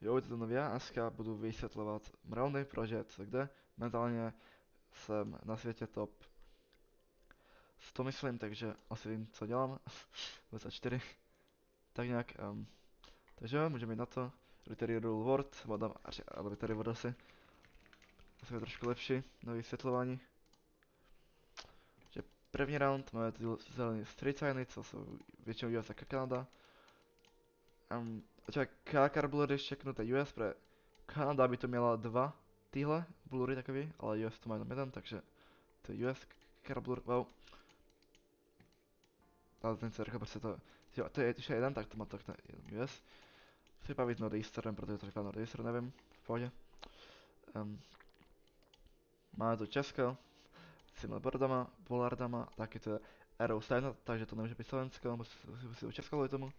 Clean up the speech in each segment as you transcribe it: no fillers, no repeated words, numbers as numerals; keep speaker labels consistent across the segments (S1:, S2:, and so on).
S1: Jo, to nově, dneska budu vysvětlovat mravny, proč je co kde. Mentálně jsem na světě top 100 myslím, takže asi vím, co dělám. 24, tak nějak. Takže jo, můžeme jít na to. Literary Rule Word, ale Literary Word asi je trošku lepší na vysvětlování. Takže první round máme tu zelený street signy, co jsou většinou US a Kanada. Kar blur když čeknete US, protože Kanada by to měla dva tyhle blury takový, ale US to má jenom jeden, takže to je US Kar blur, wow. Ale ten se prostě to, jo, to je ještě jeden, tak to má tak na jenom US. Chci bavit Northeastern, protože to vypadá Northeastern, nevím, v pohodě. Máme tu Česko, s těmi boardama, Pollardama, taky to je Arrow Sign, takže to nemůže být Slovensko, musí být Česko kvůli tomu.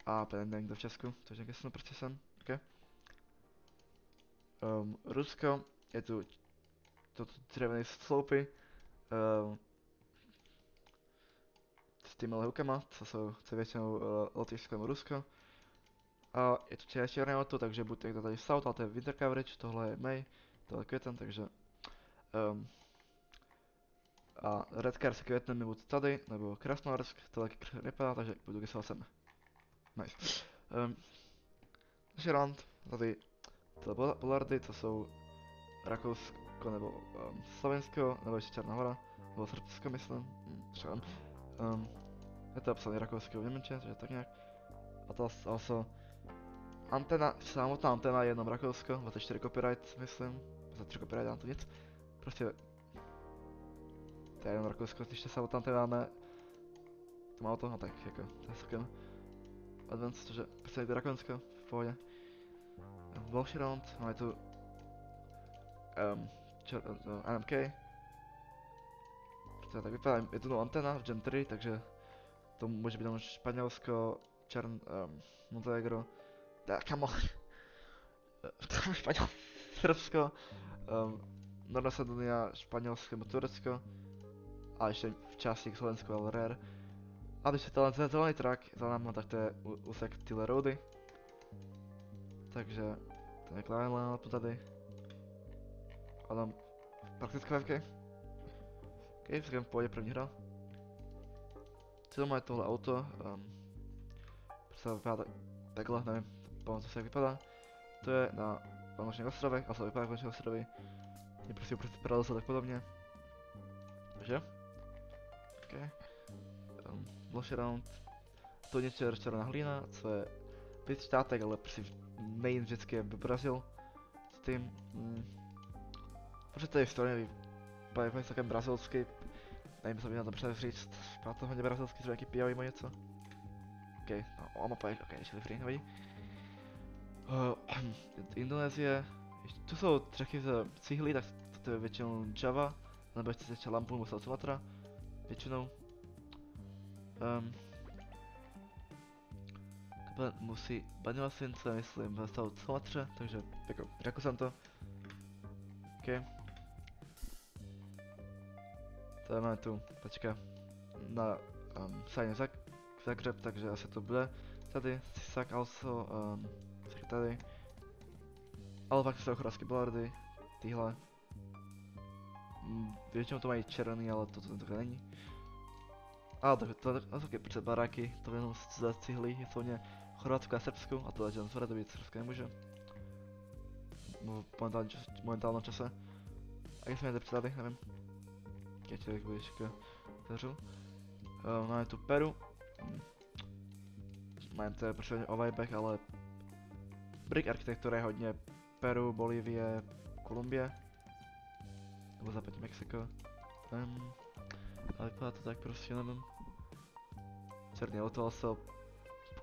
S1: A někde v Česku, takže někde jsem prostě sem, ok. Rusko, je tu dřevěné sloupy, s těmi lehukama, co většinou Lotyšsko nebo Rusko. A je tu černé auto, takže buď někdo tady South, ale to je Winter Coverage, tohle je May, tohle je květen, takže a Red Car se květnem je buď tady, nebo Krasnojarsk, to taky vypadá, takže budu gesovat sem. Nice. Takže round, tady tyhle Polardy, to jsou Rakousko nebo Slovensko, nebo ještě Černá hora, nebo Srbsko myslím, třeba. Je to napsané Rakousko v Němečě, takže tak nějak. A to also antena, samotná antena je jenom Rakousko, 24 copyright myslím, 23 copyright, ale to nic. Prostě to je jenom Rakousko, když samotná antena ne, to má to, no tak jako, to je celkem advanced, takže prostě je to Rakousko, v pohodě. Další round, máme tu NMK. To tak vypadá, je tu no antena v Gen 3, takže to může být jenom Španělsko, Montenegro, come on, Španěl, Srbsko, Norná Macedonia, Španělsko nebo Turecko a ještě v části Slovensko, ale rare. A když je ten zelený track za náma, tak to je úsek Tile Roady. Takže ten je Klein tady. A tam praktické webky. Ok, vzhledem v pohodě první hra. Co má tohle auto? Prostě vypadá takhle, nevím, pamatuju se jak vypadá. To je na Vánočních ostrovech, a to vypadá Vánočních ostrovy. Je prostě vypadalo se tak podobně. Takže? Ok. Další round. To něco černá hlína, co je víc štátek, ale prostě main vždycky je Brazil. S tím, protože to je strojně vypadá celkem brazilsky. Nevím, co by na to přesně říct, vypadá to hodně brazilsky, třeba nějaký pijavý nebo něco. Ok, no, mapa je, ok, ještě free, nevadí. Indonésie, tu jsou třechy z cihly, tak to je většinou Java, nebo ještě Lampung musel Sumatra, většinou. Musí Banjarmasince, myslím, v stavu Sumatře, takže jako, řekl jsem to. Ok. Tady máme tu, počka, na sajně Zagreb, takže asi to bude. Tady, Sisak also, tady. Ale pak jsou chorvatské Ballardy, tyhle. Většinou to mají červený, ale toto takhle není. Ale to taky před baráky, to jenom z cihly, je to hodně Chorvatsko a Srbsku, a to je Žensvore, to být Srbsko nemůže. No, v momentálním čase. A jak jsme jde předali, nevím. Jak člověk budeš jako otevřu. Máme tu Peru. Máme to prostě o vibech, ale brick architektura je hodně Peru, Bolívie, Kolumbie. Nebo západní Mexiko. Ale vypadá to tak prostě, nevím. Černý auto asi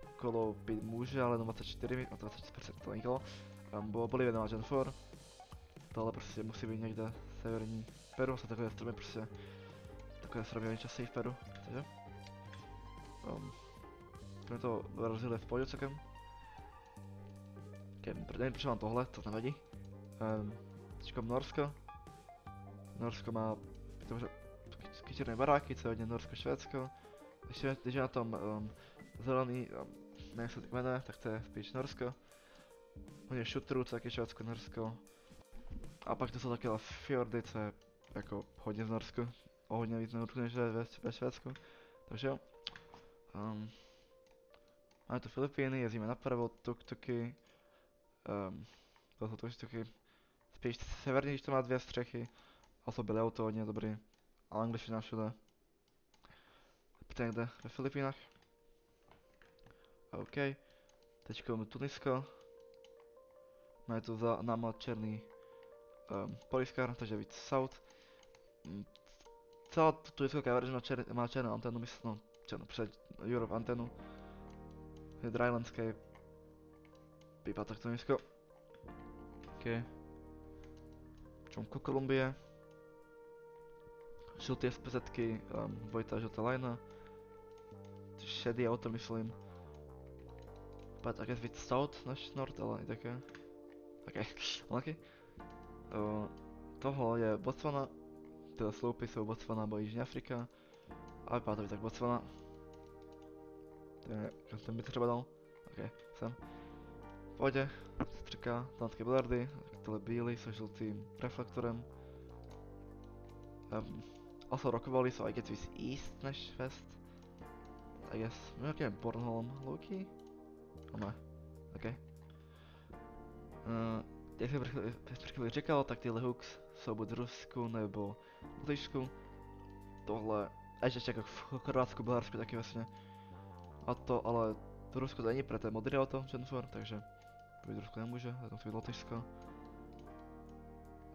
S1: okolo 5 může, ale jenom 24, a 24% to nikolo. Bolívie nemá Gen 4. Tohle prostě musí být někde severní Peru, jsou takové stromy prostě. Takové stromy časy v Peru, takže. Kromě toho Brazílie v pohodě celkem. Nevím proč mám tohle, to nevadí. Teďkom Norsko. Norsko má černé baráky, co je hodně Norsko-Švédsko. Ještě když je na tom zelený neviem sa tak menuje, tak to je spíš Norsko. Hodně šutrů, co taky Švédsko, Norsko. A pak to jsou také fjordy, co je jako hodně v Norsku. O hodně víc než ve Švédsku. Takže jo. Máme tu Filipíny, jezdíme napravo, tuk-tuky. To jsou tuk-tuky. Spíš severně, když to má 2 střechy. Osobili auto, hodně dobrý. A angličtina všude. Pěkně někde ve Filipínách. OK. Teďka máme Tunisko. Máme tu za náma černý poliskár, takže víc south. Celá tuniská verze má černou anténu, myslím, no, černou před Europe anténu. Je drylandské. Vypadá tak Tunisko. OK. Čomko Kolumbie. Žlutý SPZ-ky, dvojitá žlutá lajna. Šedý auto, myslím. Vypadá také víc south než nord, ale i také. OK. Tohle je Botswana. Tyhle sloupy jsou Botswana nebo Jižní Afrika. A vypadá to být tak Botswana. Ten by třeba dal. OK, sem. V pohodě, strká, tam také blardy, tohle bílý se žlutým reflektorem. Also rokovali, so I guess it's east než west. I guess, nějaký Bornholm, Loki? Oh ne, OK. Jak jsem před chvíli říkal, tak tyhle hooks jsou buď v Rusku nebo v Lotyšsku. Tohle, ještě jako v Chorvatsku, Bulharsku taky vlastně. A to, ale v Rusku to není, protože to je modré auto, Gen 4, takže v Rusku nemůže, to musí být Lotyšsko.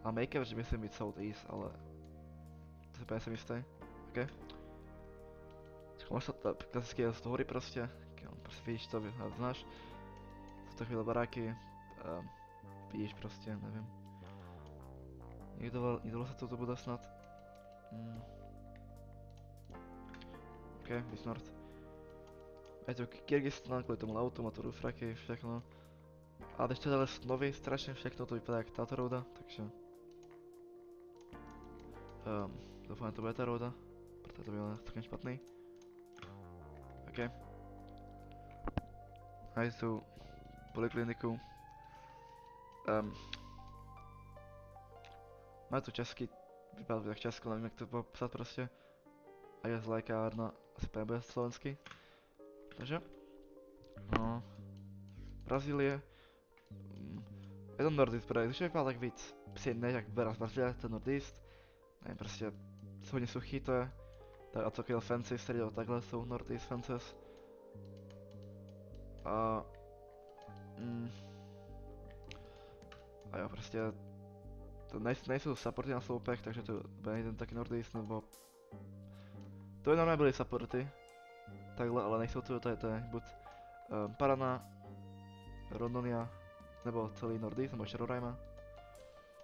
S1: A Make že myslím být South East, ale to se nejsem jistý. OK. Máš to klasický z toho hory prostě, prostě vidíš to, znáš. Jsou to chvíle baráky, vidíš prostě, nevím. Někdo se to bude snad. OK, víc nord. Je to Kyrgyzstan, kvůli tomu automatu, fraky, všechno. A když to dále snovy, strašně všechno to vypadá jak táto rouda, takže... doufám, že to bude ta rouda, protože to bylo taky špatný. OK. A je tu polikliniku. Má tu český, vypadá to tak česko, nevím jak to popsat prostě. A je z lékárna, asi nebude slovensky. Takže, no, Brazílie, je to Nordist, protože když vypadá tak víc příjemný, jak Brazílie, ten Nordist, nevím, prostě, hodně suchý to je, tak a takový fancy, který takhle jsou Nordist fancies. A jo, prostě, to nejsou supporty na sloupech, takže to bude nejden taky Nordist, nebo, to by normálně byly supporty. Takhle, ale nejsou to je buď Paraná, Rondonia, nebo celý Nordist, nebo ještě Roraima.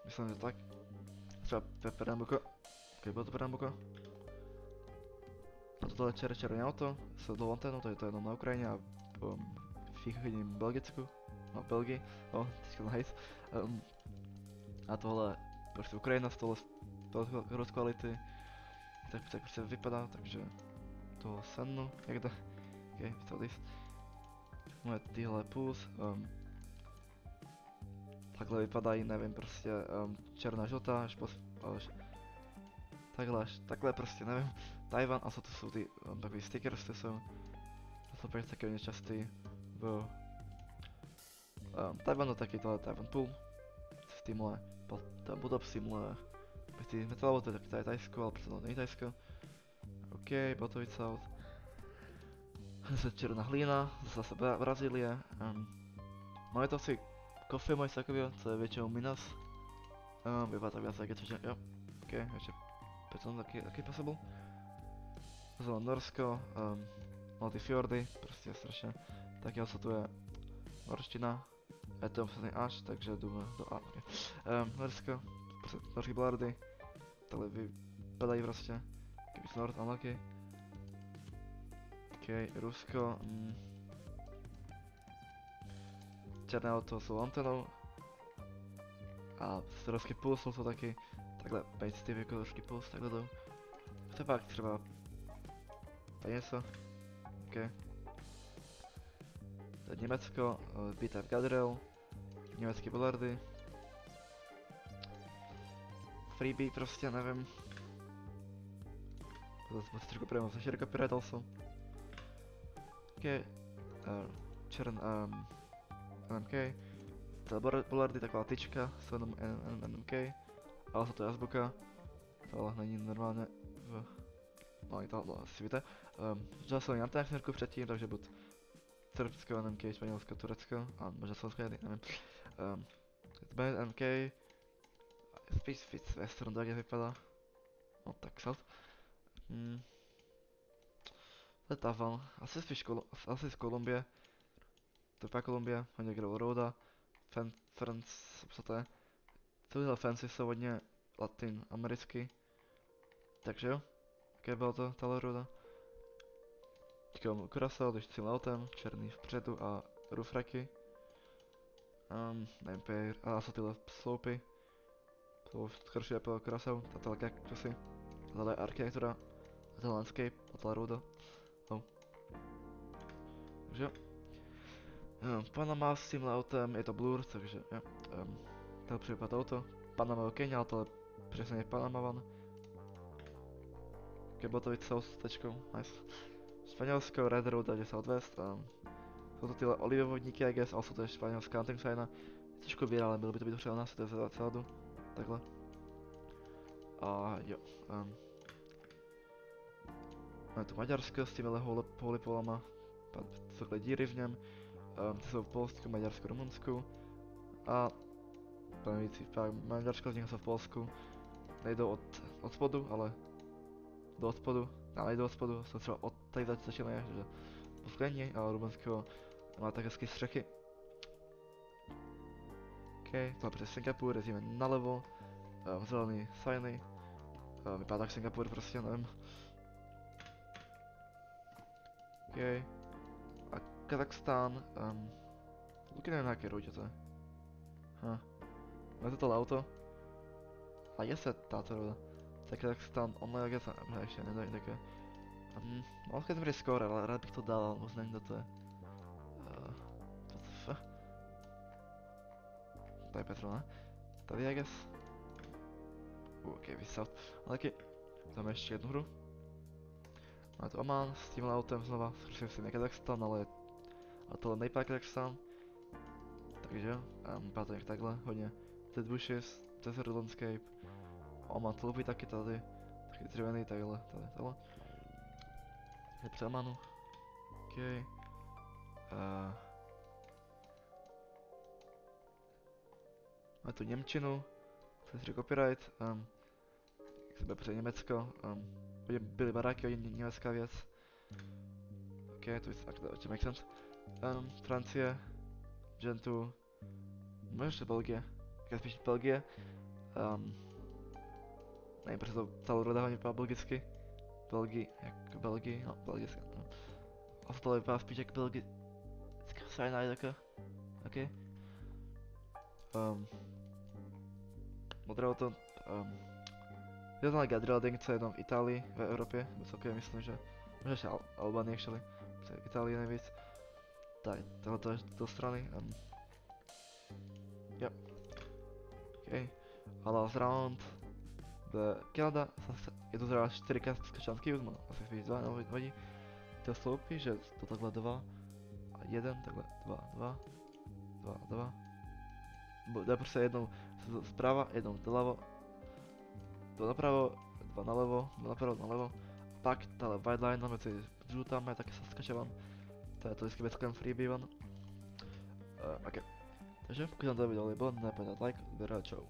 S1: Myslím, že tak. Třeba Pernambuco. Ok, bylo to Pernambuco. A toto je červené auto, s dlouhou anténou, to je to jenom na Ukrajině a v východním Belgicku. No, Belgii, no, teďka nice. A tohle prostě Ukrajina z tohle kvality. Tak prostě vypadá, takže toho senu, jak to, ok, to list. Moje tyhle puls, takhle vypadají, nevím, prostě černá, žlutá, až takhle prostě, nevím, Tajvan, a co to jsou ty takový stickers, to jsou taky hodně častý v Tajvanu, taky tohle Tajvan pool, s tímhle, potom simuluje, ty metalovo, to je Tajsko, ale protože to není Tajsko. OK, Botovic South. Zase černá hlína, zase Brazílie. Máme to asi Coffee Moist takového, co je většinou Minas. Vypadá tak viac, jak je to, že jo. OK, ještě Peton taky possible. Zase Norsko, máme ty fjordy, prostě strašně. Taky se tu je norština. Je to poslední až, takže jdeme do A. Okay. Norsko, prostě norský blardy. Takhle vypadají prostě. Víc nord, unlucky. OK, Rusko. Černé auto s antenou. A ruský puls jsou taky takhle bejsty jako ruský puls, takhle jdou. To pak třeba tady něco. OK. to je Německo, Peter Gabriel, německý billardy. Freebie prostě, nevím. Zase moc trošku prejmo za copyright also. OK, čern NMK. To je billardy, taková tyčka s NMK. Ale to je azbuka. To ale není normálně v... No ani to asi víte. Dělal jsem na techniku předtím, takže buď Srbsko, NMK, Španělsko, Turecko a možná Slovensko, nevím. NMK. Spíš víc western, jak vypadá. No tak snad. To je Tavan, asi spíš asi z Kolumbie. To je Kolumbie, hodně hrál Roda. Friends, co to je? Tyhle fancy jsou hodně latin americký. Takže jo, jaké bylo to, ta Roda. Teďka Curaçao, když tím autem, černý vpředu a rufraky. Empire, a jsou tyhle sloupy. To skršuje po Curaçao, tato kaktusy. Tato je architektura, tato landscape, tato Roda. Takže jo. Panama s tímhle autem, je to Blur, takže jo. To případ auto. Panama Kenya, ale to je přesně Panama van. Kebotovic South s tečkou, nice. Španělsko, Red Road a Southwest. Jsou to tyhle olivovodníky, I guess, ale jsou to je španělská hunting signa. Těžko vybírat, ale bylo by to být třeba nás, to je celadu. Takhle. A jo. Máme tu Maďarsko s těmihle holipolama. Takhle díry v něm. Ty jsou v Polsku, Maďarsku, Rumunsku. A tam víc, Maďarsko z nich jsou v Polsku. Nejdou od spodu, ale do spodu. Nejdou od spodu, jsou třeba od tady začínají, že poslední, ale Rumunsko má tak hezky střechy. OK, tohle přes Singapur, jezdíme nalevo. Zelený signy. Vypadá tak Singapur, prostě nevím. OK. A Kazachstán, Luky nevím na jaké routě to je. Máte to auto? A je se táto roda. To je Kazachstán, online jak se, ještě nedajím také. Mám jsem dobrý skóre, ale rád bych to dal, ale moc nevím, kdo to je. WTF? To je Petro, ne? Tady I guess. OK, vysát. Ale taky, tam ještě jednu hru. Máme tu Oman s tímhle autem znova, zkusím si Kazachstán, ale tohle nejpá Kazachstán. Takže jo, vypadá to nějak takhle, hodně Dead Bushes, Desert Landscape. Oman tloupí taky tady, taky dřevěný takhle, takhle. Je při Omanu. OK. Máme tu Němčinu, to je copyright, jak se bude před Německo, byly baráky, hodně německá věc. OK, to je make sense. Francie, Gentu, možná ještě Belgie, jak spíš Belgie. Nevím, protože to celou roda hodně vypadá belgicky. Belgii, no, belgicky, no. A tohle vypadá spíš jak belgická sajna je taká. OK. Modré auto, je to na Gadrilading, co je jenom v Itálii, v Evropě, celkově myslím, že možná ještě Albany actually, to je v Itálii nejvíc. Tak, tohle je do strany. Jo. OK. A last round. Kanada, je to zrovna 4 skačanský uzman, asi spíš 2, nebo vadí. To sloupí, že to takhle 2 a 1, takhle 2, 2, 2, 2. Dá prostě jednou zprava, jednou doleva, 2 napravo, 2 nalevo, 2 napravo, 2 nalevo. Pak tahle white line, mezi žlutáme, taky se skačevam. To je to vždycky bezkolem freebie van. OK. Takže pokud vám to video líbilo, nezapomeňte like, odběr a čau.